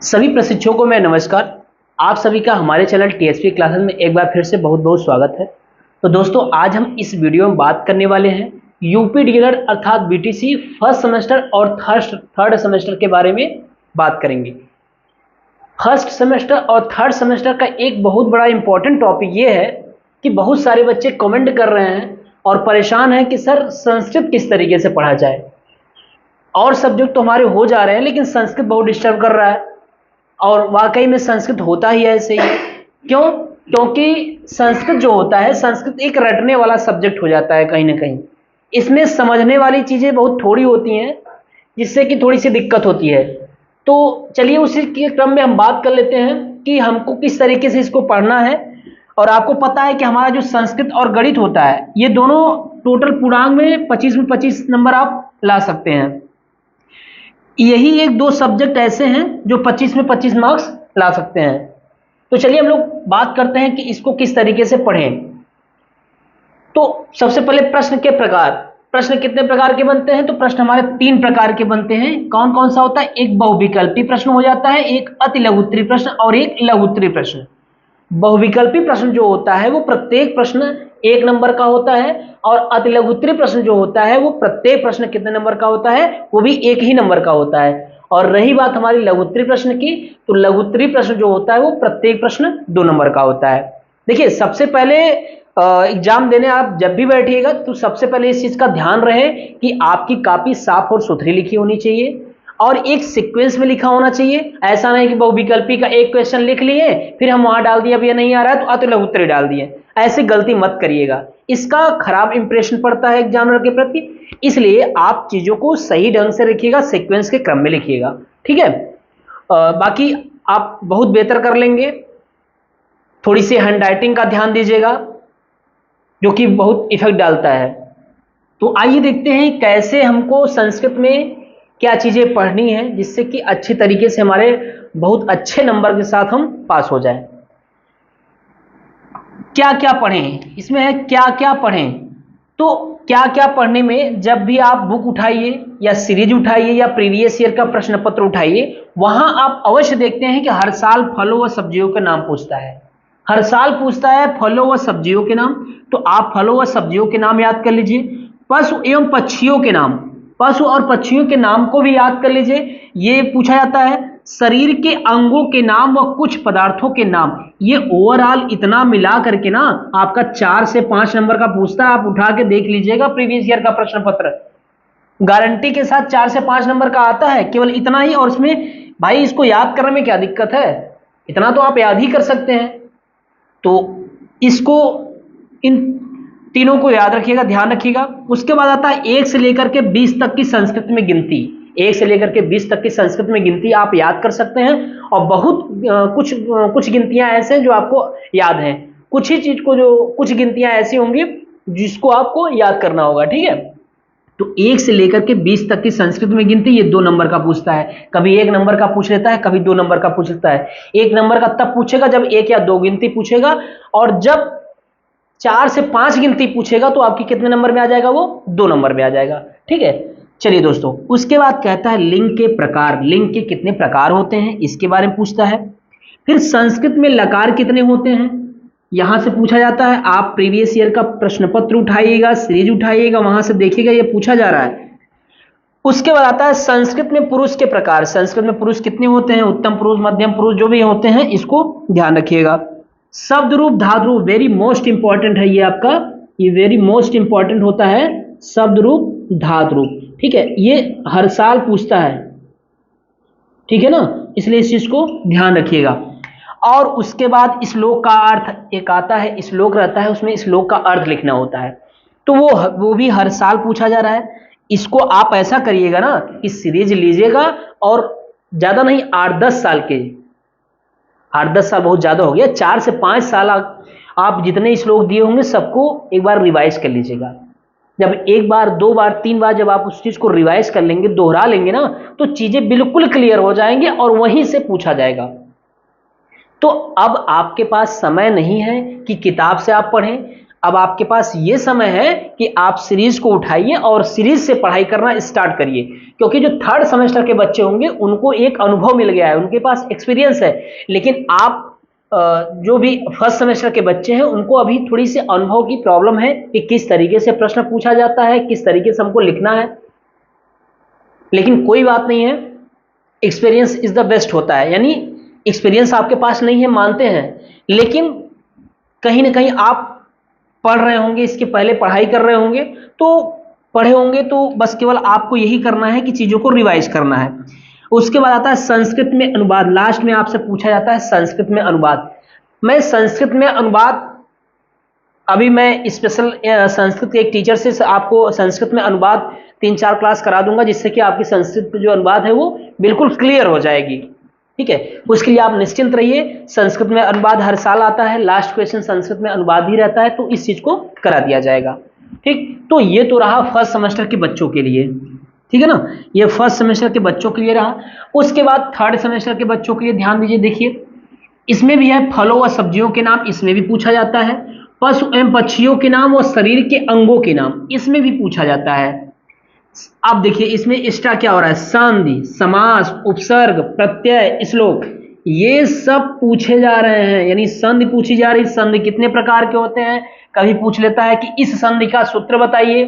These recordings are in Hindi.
सभी प्रशिक्षकों को मैं नमस्कार। आप सभी का हमारे चैनल टीएसपी क्लासेस में एक बार फिर से बहुत बहुत स्वागत है। तो दोस्तों, आज हम इस वीडियो में बात करने वाले हैं यूपी डीलर अर्थात बीटीसी फर्स्ट सेमेस्टर और थर्ड सेमेस्टर के बारे में बात करेंगे। फर्स्ट सेमेस्टर और थर्ड सेमेस्टर का एक बहुत बड़ा इंपॉर्टेंट टॉपिक ये है कि बहुत सारे बच्चे कमेंट कर रहे हैं और परेशान हैं कि सर संस्कृत किस तरीके से पढ़ा जाए। और सब्जेक्ट तो हमारे हो जा रहे हैं लेकिन संस्कृत बहुत डिस्टर्ब कर रहा है। और वाकई में संस्कृत होता ही ऐसे ही है। क्यों? क्योंकि संस्कृत जो होता है, संस्कृत एक रटने वाला सब्जेक्ट हो जाता है कहीं ना कहीं। इसमें समझने वाली चीजें बहुत थोड़ी होती हैं, जिससे कि थोड़ी सी दिक्कत होती है। तो चलिए उसी के क्रम में हम बात कर लेते हैं कि हमको किस तरीके से इसको पढ़ना है। और आपको पता है कि हमारा जो संस्कृत और गणित होता है, ये दोनों टोटल पूर्णांक में 25 में 25 नंबर आप ला सकते हैं। यही एक दो सब्जेक्ट ऐसे हैं जो 25 में 25 मार्क्स ला सकते हैं। तो चलिए हम लोग बात करते हैं कि इसको किस तरीके से पढ़ें। तो सबसे पहले प्रश्न कितने प्रकार के बनते हैं? तो प्रश्न हमारे 3 प्रकार के बनते हैं। कौन कौन सा होता है? एक बहुविकल्पी प्रश्न हो जाता है, एक अति लघु उत्तरीय प्रश्न और एक लघु उत्तरीय प्रश्न। बहुविकल्पी प्रश्न जो होता है वो प्रत्येक प्रश्न 1 नंबर का होता है, और अति लघु उत्तरीय प्रश्न जो होता है वो प्रत्येक प्रश्न कितने नंबर का होता है? वो भी 1 ही नंबर का होता है। और रही बात हमारी लघु उत्तरीय प्रश्न की, तो लघु उत्तरीय प्रश्न जो होता है वो प्रत्येक प्रश्न 2 नंबर का होता है। देखिए, सबसे पहले एग्जाम देने आप जब भी बैठिएगा तो सबसे पहले इस चीज का ध्यान रहे कि आपकी कॉपी साफ और सुथरी लिखी होनी चाहिए और एक सीक्वेंस में लिखा होना चाहिए। ऐसा नहीं कि बहुविकल्पी का एक क्वेश्चन लिख लिए, फिर हम वहां डाल दिए, अब ये नहीं आ रहा है तो अति लघु उत्तरीय डाल दिए। ऐसी गलती मत करिएगा, इसका खराब इंप्रेशन पड़ता है एग्जामिनर के प्रति। इसलिए आप चीजों को सही ढंग से लिखिएगा, सीक्वेंस के क्रम में लिखिएगा, ठीक है। बाकी आप बहुत बेहतर कर लेंगे। थोड़ी सी हैंड राइटिंग का ध्यान दीजिएगा, जो कि बहुत इफेक्ट डालता है। तो आइए देखते हैं कैसे हमको संस्कृत में क्या चीजें पढ़नी है, जिससे कि अच्छी तरीके से हमारे बहुत अच्छे नंबर के साथ हम पास हो जाएं। क्या क्या पढ़ें, इसमें है क्या क्या पढ़ें। तो क्या क्या पढ़ने में, जब भी आप बुक उठाइए या सीरीज उठाइए या प्रीवियस ईयर का प्रश्न पत्र उठाइए, वहां आप अवश्य देखते हैं कि हर साल फलों व सब्जियों के नाम पूछता है। हर साल पूछता है फलों व सब्जियों के नाम। तो आप फलों व सब्जियों के नाम याद कर लीजिए। पशु एवं पक्षियों के नाम, पशु और पक्षियों के नाम को भी याद कर लीजिए। ये पूछा जाता है शरीर के अंगों के नाम व कुछ पदार्थों के नाम। ये ओवरऑल इतना मिला करके ना आपका 4 से 5 नंबर का पूछता है। आप उठा के देख लीजिएगा प्रीवियस ईयर का प्रश्न पत्र, गारंटी के साथ 4 से 5 नंबर का आता है, केवल इतना ही। और इसमें भाई इसको याद करने में क्या दिक्कत है? इतना तो आप याद ही कर सकते हैं। तो इसको, इन तीनों को याद रखिएगा, ध्यान रखिएगा। उसके बाद आता है 1 से लेकर के 20 तक की संस्कृत में गिनती। 1 से लेकर के 20 तक की संस्कृत में गिनती आप याद कर सकते हैं। और बहुत कुछ गिनतियां ऐसे हैं जो आपको याद हैं। कुछ ही चीज को, जो कुछ गिनतियां ऐसी होंगी जिसको आपको याद करना होगा, ठीक है। तो 1 से लेकर के 20 तक की संस्कृत में गिनती, ये 2 नंबर का पूछता है। कभी 1 नंबर का पूछ लेता है, कभी 2 नंबर का पूछ लेता है। 1 नंबर का तब पूछेगा जब 1 या 2 गिनती पूछेगा, और जब 4 से 5 गिनती पूछेगा तो आपकी कितने नंबर में आ जाएगा? वो 2 नंबर में आ जाएगा, ठीक है। चलिए दोस्तों, उसके बाद कहता है लिंग के प्रकार। लिंग के कितने प्रकार होते हैं, इसके बारे में पूछता है। फिर संस्कृत में लकार कितने होते हैं, यहां से पूछा जाता है। आप प्रीवियस ईयर का प्रश्न पत्र उठाइएगा, सीरीज उठाइएगा, वहां से देखिएगा, ये पूछा जा रहा है। उसके बाद आता है संस्कृत में पुरुष के प्रकार। संस्कृत में पुरुष कितने होते हैं, उत्तम पुरुष, मध्यम पुरुष, जो भी होते हैं, इसको ध्यान रखिएगा। शब्द रूप, धातु रूप, वेरी मोस्ट इंपॉर्टेंट है ये आपका, ये वेरी मोस्ट इंपॉर्टेंट होता है शब्द रूप, धातु रूप, ठीक है। ये हर साल पूछता है, ठीक है ना, इसलिए इस चीज को ध्यान रखिएगा। और उसके बाद श्लोक का अर्थ एक आता है, श्लोक रहता है, उसमें श्लोक का अर्थ लिखना होता है। तो वो भी हर साल पूछा जा रहा है। इसको आप ऐसा करिएगा ना कि सीरीज लीजिएगा, और ज्यादा नहीं, 8-10 साल के, 8-10 साल बहुत ज्यादा हो गया, 4 से 5 साल आप जितने श्लोक दिए होंगे सबको एक बार रिवाइज कर लीजिएगा। जब 1 बार 2 बार 3 बार जब आप उस चीज को रिवाइज कर लेंगे, दोहरा लेंगे ना, तो चीजें बिल्कुल क्लियर हो जाएंगे और वहीं से पूछा जाएगा। तो अब आपके पास समय नहीं है कि किताब से आप पढ़ें, अब आपके पास ये समय है कि आप सीरीज को उठाइए और सीरीज से पढ़ाई करना स्टार्ट करिए, क्योंकि जो थर्ड सेमेस्टर के बच्चे होंगे उनको एक अनुभव मिल गया है, उनके पास एक्सपीरियंस है। लेकिन आप जो भी फर्स्ट सेमेस्टर के बच्चे हैं उनको अभी थोड़ी सी अनुभव की प्रॉब्लम है कि किस तरीके से प्रश्न पूछा जाता है, किस तरीके से हमको लिखना है। लेकिन कोई बात नहीं है, एक्सपीरियंस इज द बेस्ट होता है। यानी एक्सपीरियंस आपके पास नहीं है मानते हैं, लेकिन कहीं ना कहीं आप पढ़ रहे होंगे, इसके पहले पढ़ाई कर रहे होंगे, तो पढ़े होंगे, तो बस केवल आपको यही करना है कि चीजों को रिवाइज करना है। उसके बाद आता है संस्कृत में अनुवाद। लास्ट में आपसे पूछा जाता है संस्कृत में अनुवाद। मैं संस्कृत में अनुवाद, अभी मैं स्पेशल संस्कृत के एक टीचर से आपको संस्कृत में अनुवाद 3-4 क्लास करा दूंगा, जिससे कि आपकी संस्कृत जो अनुवाद है वो बिल्कुल क्लियर हो जाएगी। ठीक है, उसके लिए आप निश्चिंत रहिए। संस्कृत में अनुवाद हर साल आता है, लास्ट क्वेश्चन संस्कृत में अनुवाद ही रहता है, तो इस चीज को करा दिया जाएगा। ठीक, तो ये तो रहा फर्स्ट सेमेस्टर के बच्चों के लिए। ठीक है ना, ये फर्स्ट सेमेस्टर के बच्चों के लिए रहा। उसके बाद थर्ड सेमेस्टर के बच्चों के लिए ध्यान दीजिए। देखिए, इसमें भी है फलों व सब्जियों के नाम, इसमें भी पूछा जाता है। पशु एवं पक्षियों के नाम और शरीर के अंगों के नाम, इसमें भी पूछा जाता है। अब देखिए इसमें एक्स्ट्रा क्या हो रहा है, संधि, समास, उपसर्ग, प्रत्यय, श्लोक, ये सब पूछे जा रहे हैं। यानी संधि पूछी जा रही, संधि कितने प्रकार के होते हैं, कभी पूछ लेता है कि इस संधि का सूत्र बताइए।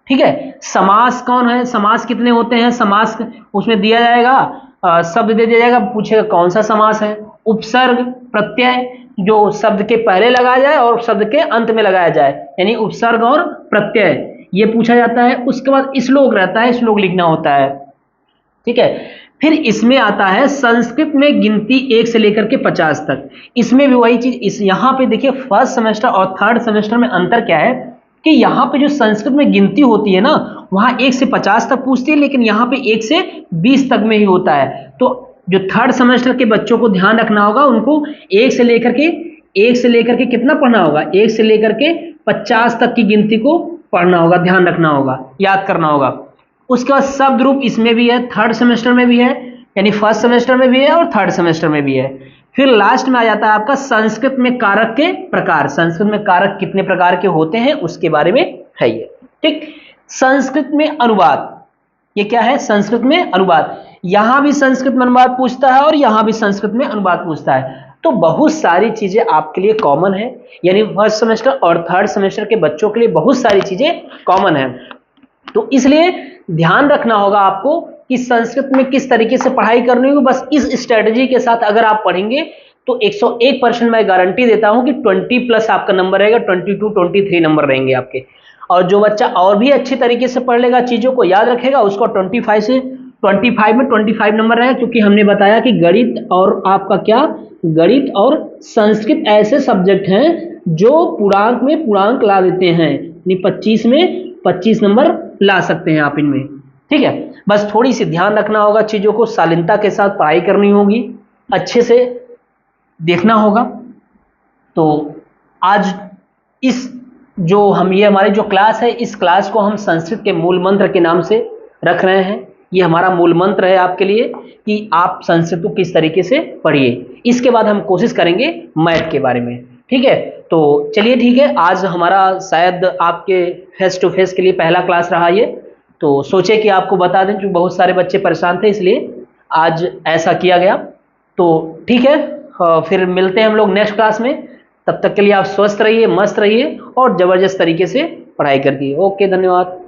ठीक है, समास कौन है, समास कितने होते हैं, समास उसमें दिया जाएगा, शब्द दे दिया जाएगा, पूछेगा कौन सा समास है। उपसर्ग, प्रत्यय, जो शब्द के पहले लगाया जाए और शब्द के अंत में लगाया जाए, यानी उपसर्ग और प्रत्यय, ये पूछा जाता है। उसके बाद श्लोक रहता है, श्लोक लिखना होता है। ठीक है, फिर इसमें आता है संस्कृत में गिनती 1 से लेकर के 50 तक। इसमें भी वही चीज, इस यहाँ पे देखिए फर्स्ट सेमेस्टर और थर्ड सेमेस्टर में अंतर क्या है कि यहाँ पे जो संस्कृत में गिनती होती है ना, वहां 1 से 50 तक पूछती है, लेकिन यहाँ पे 1 से 20 तक में ही होता है। तो जो थर्ड सेमेस्टर के बच्चों को ध्यान रखना होगा, उनको 1 से लेकर के कितना पढ़ना होगा, 1 से लेकर के 50 तक की गिनती को पढ़ना होगा, ध्यान रखना होगा, याद करना होगा। उसके बाद शब्द रूप इसमें भी है, थर्ड सेमेस्टर में भी है, यानी फर्स्ट सेमेस्टर में भी है और थर्ड सेमेस्टर में भी है। फिर लास्ट में आ जाता है आपका संस्कृत में कारक के प्रकार। संस्कृत में कारक कितने प्रकार के होते हैं उसके बारे में है ये। ठीक, संस्कृत में अनुवाद, ये क्या है, संस्कृत में अनुवाद। यहां भी संस्कृत में अनुवाद पूछता है और यहां भी संस्कृत में अनुवाद पूछता है। तो बहुत सारी चीजें आपके लिए कॉमन है, यानी फर्स्ट सेमेस्टर और थर्ड सेमेस्टर के बच्चों के लिए बहुत सारी चीजें कॉमन है। तो इसलिए ध्यान रखना होगा आपको कि संस्कृत में किस तरीके से पढ़ाई करनी होगी। बस इस स्ट्रेटजी के साथ अगर आप पढ़ेंगे तो 101% मैं गारंटी देता हूं कि 20+ आपका नंबर रहेगा, 22-23 नंबर रहेंगे आपके। और जो बच्चा और भी अच्छे तरीके से पढ़ लेगा, चीजों को याद रखेगा, उसको 25 में 25 नंबर रहेगा। क्योंकि हमने बताया कि गणित और आपका क्या, गणित और संस्कृत ऐसे सब्जेक्ट हैं जो पूर्णांक में पूर्णांक ला देते हैं, यानी 25 में 25 नंबर ला सकते हैं आप इनमें। ठीक है, बस थोड़ी सी ध्यान रखना होगा, चीजों को शालीनता के साथ पढ़ाई करनी होगी, अच्छे से देखना होगा। तो आज इस जो हम ये हमारी जो क्लास है, इस क्लास को हम संस्कृत के मूल मंत्र के नाम से रख रहे हैं। ये हमारा मूल मंत्र है आपके लिए कि आप संस्कृत को किस तरीके से पढ़िए। इसके बाद हम कोशिश करेंगे मैथ के बारे में। ठीक है, तो चलिए ठीक है, आज हमारा शायद आपके फेस टू फेस के लिए पहला क्लास रहा ये। तो सोचे कि आपको बता दें, क्योंकि बहुत सारे बच्चे परेशान थे, इसलिए आज ऐसा किया गया। तो ठीक है, फिर मिलते हैं हम लोग नेक्स्ट क्लास में। तब तक के लिए आप स्वस्थ रहिए, मस्त रहिए और जबरदस्त तरीके से पढ़ाई करिए। ओके, धन्यवाद।